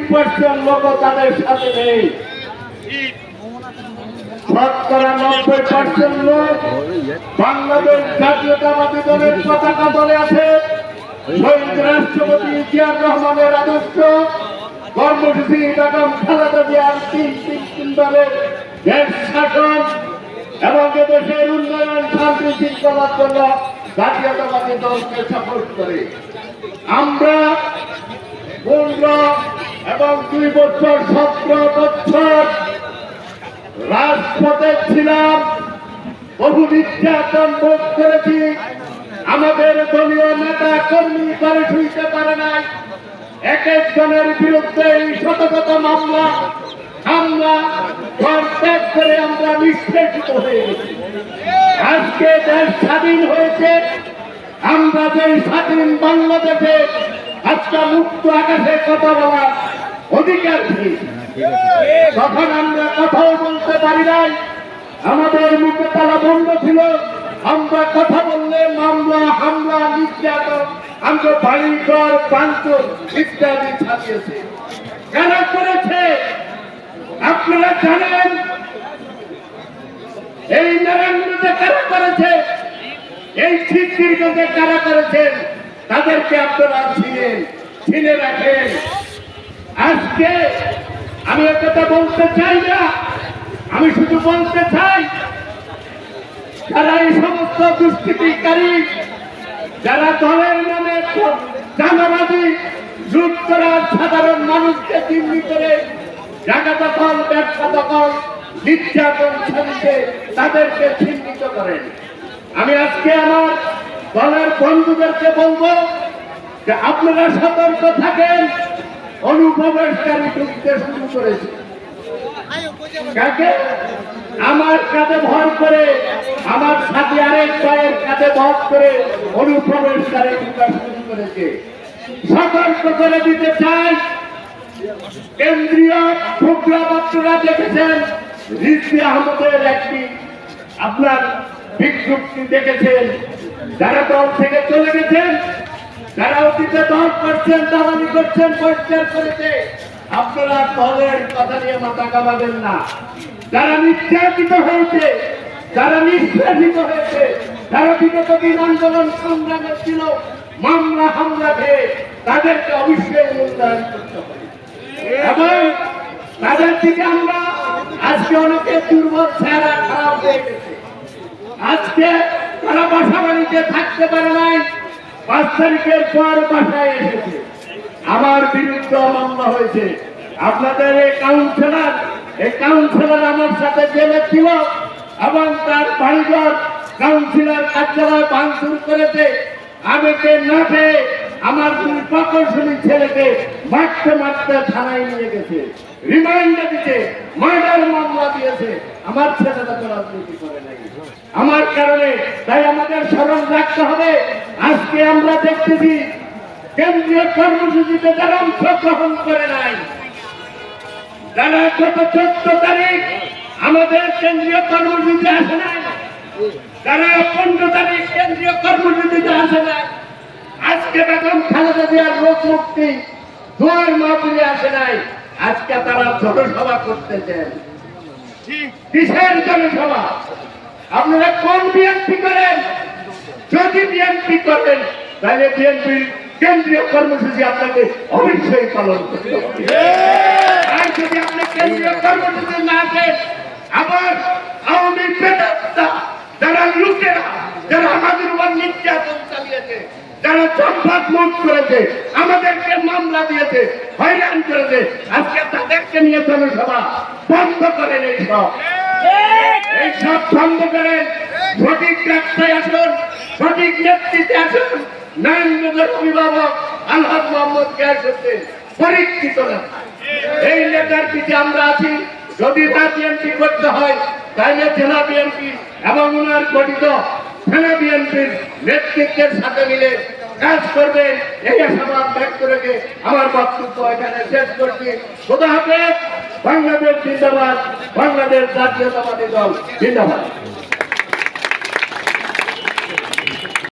3% লোক তাদের সাথে নেই। শতকরা 90% লোক বাংলাদেশ জাতীয়তাবাদী দলের পতাকা তলে আছে। শহীদ রাষ্ট্রপতি জিয়াউর রহমানের আদর্শ কর্মসূচি বেগম খালেদা জিয়ার তিন দলের দেশ শাসন এবং দেশের উন্নয়ন শান্তি শৃঙ্খলার জন্য জাতীয়তাবাদী দলকে সাপোর্ট করে। আমরা 15 এবং 2 বছর 17 বছর রাজপথে ছিলাম, বহু নির্যাতন ভোগ করেছি। আমাদের দলীয় নেতা কর্মী করে শুইতে পারে নাই। এক একজনের বিরুদ্ধে শত শত মামলা হামলা ত্যাগ করে আমরা নিষ্পেষিত হয়ে গেছি। আজকে দেশ স্বাধীন হয়েছে, আমরা যে স্বাধীন বাংলাদেশে আজকে মুক্ত আকাশে কথা বলার অধিকার পেয়েছি। তখন আমরা কথাও বলতে পারি নাই, আমাদের মুখে তালা বন্ধ ছিল। আমরা কথা বললে মামলা হামলা নির্যাতন, আমরা বাড়িঘর ভাঙচুর ইত্যাদি ছাপিয়েছে। কারা করেছে আপনারা জানেন? এই নারায়ণগঞ্জে কারা করেছে, এই সিদ্ধিরগঞ্জে কারা করেছেন, তাদেরকে আপনারা চিনে রাখেন। আজকে আমি একথা বলতে চাই না, আমি শুধু বলতে চাই যারা এই সমস্ত দুষ্কৃতিকারী, যারা দলের নামে চাঁদাবাজি লুট করার সাধারণ মানুষকে জিম্মি করে জায়গা দখল, ব্যবসা দখল, নির্যাতন ছড়িয়ে তাদেরকে চিহ্নিত করেন। আমি আজকে আমার দলের বন্ধুদেরকে বলবো যে আপনারা সতর্ক থাকেন। অনুপ্রবেশকারী ঢুকতে শুরু করেছে। আমার কাঁধে ভর করে, আমার সাথে আরেক ভাইয়ের কাঁধে ভর করে অনুপ্রবেশকারী ঢুকা শুরু করেছে। সতর্ক করে দিতে চাই, কেন্দ্রীয় প্রোগ্রাম আপনারা দেখেছেন, রিজভী আহমদের একটি আপনার বিজ্ঞপ্তি দেখেছেন। যারা দল থেকে চলে গেছেন, যারা অতীতে দল করছেন, দালালি করছেন, পরিষ্কার করেছে, আপনারা দলের কথা নিয়ে মাথা কামাবেন না। যারা নির্যাতিত হয়েছে, যারা নিষ্পেষিত হয়েছে, যারা বিগত দিন আন্দোলন সংগ্রামে ছিল, মামলা হামলা খেয়ে তাদেরকে অবশ্যই মূল্যায়ন করতে হবে। এবং তাদের দিকে আমরা আজকে অনেকে দুর্বল চেহারা খারাপ হয়ে গেছে। আজকে তারা বাসা বাড়িতে থাকতে পারে নাই, 5 তারিখের পর বাসায় এসেছে। আমার বিরুদ্ধে মামলা হয়েছে। আপনাদের এই কাউন্সিলর আমার সাথে জেলে ছিল এবং তার বাড়িঘর কাউন্সিলর কার্যালয় ভাঙচুর করেছে। আমাকে না পেয়ে আমার 2 প্রকৌশলী ছেলেকে মারতে থানায় নিয়ে গেছে, রিমান্ডে দিতে মার্ডার মামলা দিয়েছে। আমার ছেলেরা তো রাজনীতি করে নাই আমার কারণে। তাই আমাদের স্মরণ রাখতে হবে, আজকে আমরা দেখতেছি কেন্দ্রীয় কর্মসূচিতে যারা অংশগ্রহণ করে নাই, যারা গত 14 তারিখ আমাদের কেন্দ্রীয় কর্মসূচিতে আসে নাই, যারা 15 তারিখ কেন্দ্রীয় কর্মসূচিতে আসে নাই, আজকে বেগম খালেদা জিয়ার রোগ মুক্তি দোয়ার মাহফিলে আসে নাই, আজকে তারা জনসভা করতেছেন। কিসের জনসভা? আপনারা কোন বিএনপি করেন? যদি বিএনপি করেন তাহলে বিএনপির কেন্দ্রীয় কর্মসূচি আপনাকে অবশ্যই পালন করতে হবে। আর যদি আপনি কেন্দ্রীয় কর্মসূচি না দেন, আবার আওয়ামী পেটাত্তা যারা লুটেরা, যারা আমাদের উপর নির্যাতন চালিয়েছে, যারা সম্পদ লুট করেছে, আমাদেরকে মামলা দিয়েছে, হয়রান করেছে, আজকে তাদেরকে নিয়ে জনসভা বন্ধ করেন। এইসব বন্ধ করেন, সঠিক রাস্তায় আসুন, সঠিক নেতৃত্বে আসুন। নারায়ণগঞ্জের অভিভাবক আলহাজ মোহাম্মদ গিয়াস হোসেন পরীক্ষিত না, এই নেতার পিছে আমরা আছি। যদি তা বিএনপি করতে হয় তাহলে জেলা বিএনপি এবং ওনার গঠিত থানা বিএনপির নেতৃত্বের সাথে মিলে কাজ করবেন। এই আশাবাদ ব্যক্ত রেখে আমার বক্তব্য এখানে শেষ করছি। খোদা হাফেজ। বাংলাদেশ জিন্দাবাদ, বাংলাদেশ জাতীয়তাবাদী দল জিন্দাবাদ।